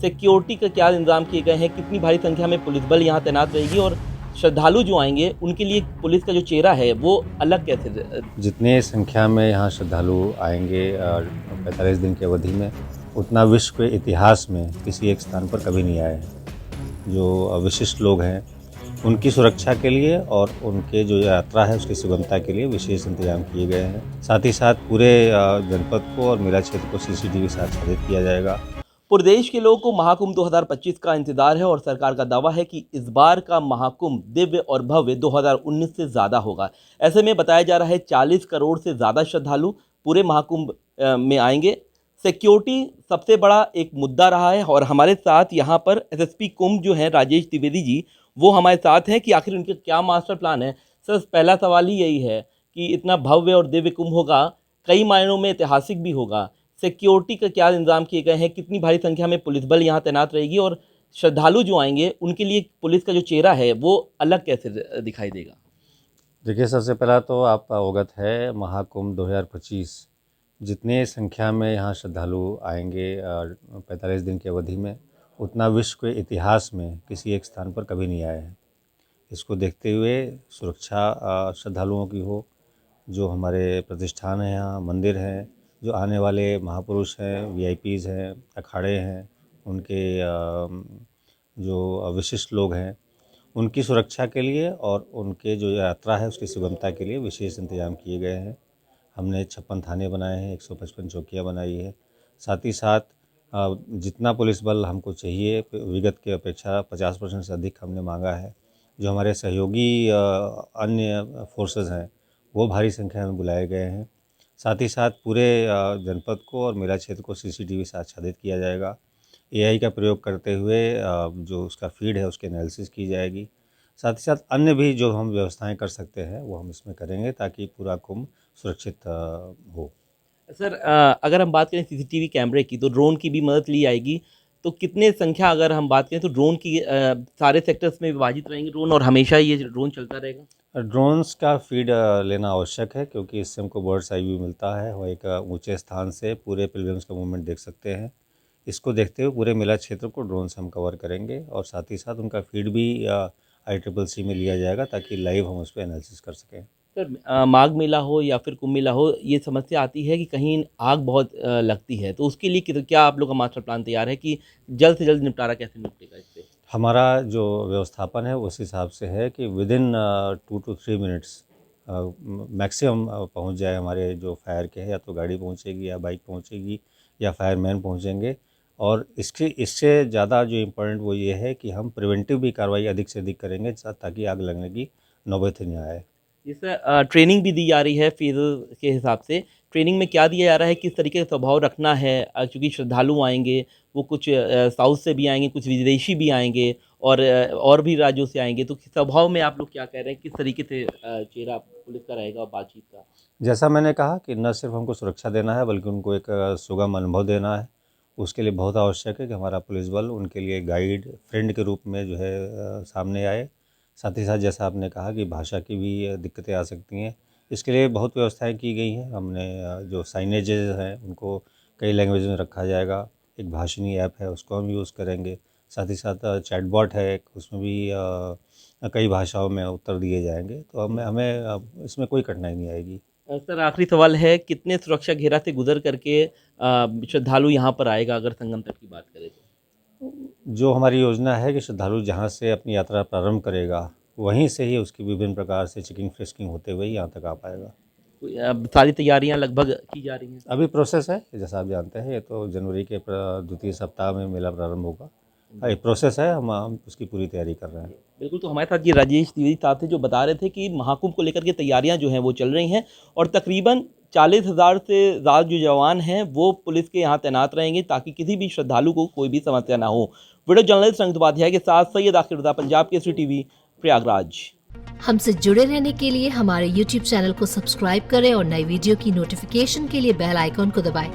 Security का क्या इंतजाम किए गए हैं, कितनी भारी संख्या में पुलिस बल यहाँ तैनात रहेगी और श्रद्धालु जो आएंगे उनके लिए पुलिस का जो चेहरा है वो अलग कैसे? जितने संख्या में यहाँ श्रद्धालु आएंगे 45 दिन की अवधि में, उतना विश्व के इतिहास में किसी एक स्थान पर कभी नहीं आए हैं। जो विशिष्ट लोग हैं उनकी सुरक्षा के लिए और उनके जो यात्रा है उसकी सुगमता के लिए विशेष इंतजाम किए गए हैं। साथ ही साथ पूरे जनपद को और मेला क्षेत्र को सीसीटीवी से आच्छादित किया जाएगा। पूरे देश के लोगों को महाकुंभ 2025 का इंतजार है और सरकार का दावा है कि इस बार का महाकुंभ दिव्य और भव्य 2019 से ज़्यादा होगा। ऐसे में बताया जा रहा है 40 करोड़ से ज़्यादा श्रद्धालु पूरे महाकुंभ में आएंगे। सिक्योरिटी सबसे बड़ा एक मुद्दा रहा है और हमारे साथ यहाँ पर एसएसपी कुंभ जो हैं राजेश द्विवेदी जी, वो हमारे साथ हैं कि आखिर उनका क्या मास्टर प्लान है। सर, पहला सवाल ही यही है कि इतना भव्य और दिव्य कुंभ होगा, कई मायनों में ऐतिहासिक भी होगा। सिक्योरिटी का क्या इंतजाम किए गए हैं, कितनी भारी संख्या में पुलिस बल यहाँ तैनात रहेगी और श्रद्धालु जो आएंगे उनके लिए पुलिस का जो चेहरा है वो अलग कैसे दिखाई देगा? देखिए, सबसे पहला तो आप अवगत है महाकुंभ 2025 जितने संख्या में यहाँ श्रद्धालु आएंगे 45 दिन की अवधि में, उतना विश्व के इतिहास में किसी एक स्थान पर कभी नहीं आए हैं। इसको देखते हुए सुरक्षा श्रद्धालुओं की हो, जो हमारे प्रतिष्ठान हैं, यहाँ मंदिर हैं, जो आने वाले महापुरुष हैं, वीआईपीज़ हैं, अखाड़े हैं, उनके जो विशिष्ट लोग हैं, उनकी सुरक्षा के लिए और उनके जो यात्रा है उसकी सुगमता के लिए विशेष इंतजाम किए गए हैं। हमने 56 थाने बनाए हैं, 155 चौकियाँ बनाई है। साथ ही साथ जितना पुलिस बल हमको चाहिए विगत की अपेक्षा 50% से अधिक हमने मांगा है। जो हमारे सहयोगी अन्य फोर्सेस हैं वो भारी संख्या में बुलाए गए हैं। साथ ही साथ पूरे जनपद को और मेला क्षेत्र को सीसीटीवी से आच्छादित किया जाएगा। एआई का प्रयोग करते हुए जो उसका फीड है उसकी एनालिसिस की जाएगी। साथ ही साथ अन्य भी जो हम व्यवस्थाएं कर सकते हैं वो हम इसमें करेंगे ताकि पूरा कुंभ सुरक्षित हो। सर, अगर हम बात करें सीसीटीवी कैमरे की, तो ड्रोन की भी मदद ली जाएगी। तो कितने संख्या अगर हम बात करें तो ड्रोन की सारे सेक्टर्स में विभाजित रहेंगे ड्रोन और हमेशा ये ड्रोन चलता रहेगा? ड्रोन्स का फीड लेना आवश्यक है क्योंकि इससे हमको बर्ड्स आई व्यू मिलता है और एक ऊंचे स्थान से पूरे पिलग्रिम्स का मूवमेंट देख सकते हैं। इसको देखते हुए पूरे मेला क्षेत्र को ड्रोन से हम कवर करेंगे और साथ ही साथ उनका फीड भी ICCC में लिया जाएगा ताकि लाइव हम उस पर एनालिसिस कर सकें। सर, माघ मेला हो या फिर कुंभ मेला हो, ये समस्या आती है कि कहीं आग बहुत लगती है, तो उसके लिए क्या आप लोग का मास्टर प्लान तैयार है कि जल्द से जल्द निपटारा कैसे निपटेगा इससे? हमारा जो व्यवस्थापन है उस हिसाब से है कि विदिन 2 to 3 मिनट्स मैक्सिमम पहुंच जाए। हमारे जो फायर के हैं या तो गाड़ी पहुंचेगी या बाइक पहुंचेगी या फायरमैन पहुंचेंगे। और इससे ज़्यादा जो इम्पोर्टेंट वो ये है कि हम प्रिवेंटिव भी कार्रवाई अधिक से अधिक करेंगे ताकि आग लगने की नौबत नहीं आए। जैसे ट्रेनिंग भी दी जा रही है फेज के हिसाब से, ट्रेनिंग में क्या दिया जा रहा है, किस तरीके का स्वभाव रखना है? क्योंकि श्रद्धालु आएंगे, वो कुछ साउथ से भी आएंगे, कुछ विदेशी भी आएंगे और भी राज्यों से आएंगे, तो स्वभाव में आप लोग क्या कह रहे हैं, किस तरीके से चेहरा पुलिस का रहेगा और बातचीत का? जैसा मैंने कहा कि न सिर्फ हमको सुरक्षा देना है बल्कि उनको एक सुगम अनुभव देना है। उसके लिए बहुत आवश्यक है कि हमारा पुलिस बल उनके लिए गाइड फ्रेंड के रूप में जो है सामने आए। साथ ही साथ जैसा आपने कहा कि भाषा की भी दिक्कतें आ सकती हैं, इसके लिए बहुत व्यवस्थाएं की गई हैं। हमने जो साइनेजेस हैं उनको कई लैंग्वेज में रखा जाएगा। एक भाषिणी ऐप है उसको हम यूज़ करेंगे। साथ ही साथ चैटबॉट है एक, उसमें भी कई भाषाओं में उत्तर दिए जाएंगे। तो हमें इसमें कोई कठिनाई नहीं आएगी। सर, आखिरी सवाल है, कितने सुरक्षा घेरा से गुजर करके श्रद्धालु यहाँ पर आएगा अगर संगम तट की बात करें तो? जो हमारी योजना है कि श्रद्धालु जहाँ से अपनी यात्रा प्रारंभ करेगा वहीं से ही उसकी विभिन्न प्रकार से चेकिंग फ्रिस्किंग होते हुए यहाँ तक आ पाएगा। सारी तैयारियां लगभग की जा रही हैं? अभी प्रोसेस है, जैसा आप जानते हैं, ये तो जनवरी के द्वितीय सप्ताह में मेला प्रारंभ होगा। ये प्रोसेस है, हम उसकी पूरी तैयारी कर रहे हैं। बिल्कुल, तो हमारे साथ ये राजेश द्विवेदी साहब थे जो बता रहे थे कि महाकुंभ को लेकर के तैयारियां जो हैं वो चल रही हैं और तकरीबन 40,000 से ज़्यादा जो जवान हैं वो पुलिस के यहाँ तैनात रहेंगे ताकि किसी भी श्रद्धालु को कोई भी समस्या ना हो। वीडियो जर्नलिस्ट रंजित उपाध्याय के साथ सैयद आखिर रज़ा, पंजाब केसरी टीवी, प्रयागराज। हमसे जुड़े रहने के लिए हमारे YouTube चैनल को सब्सक्राइब करें और नई वीडियो की नोटिफिकेशन के लिए बेल आइकॉन को दबाएं।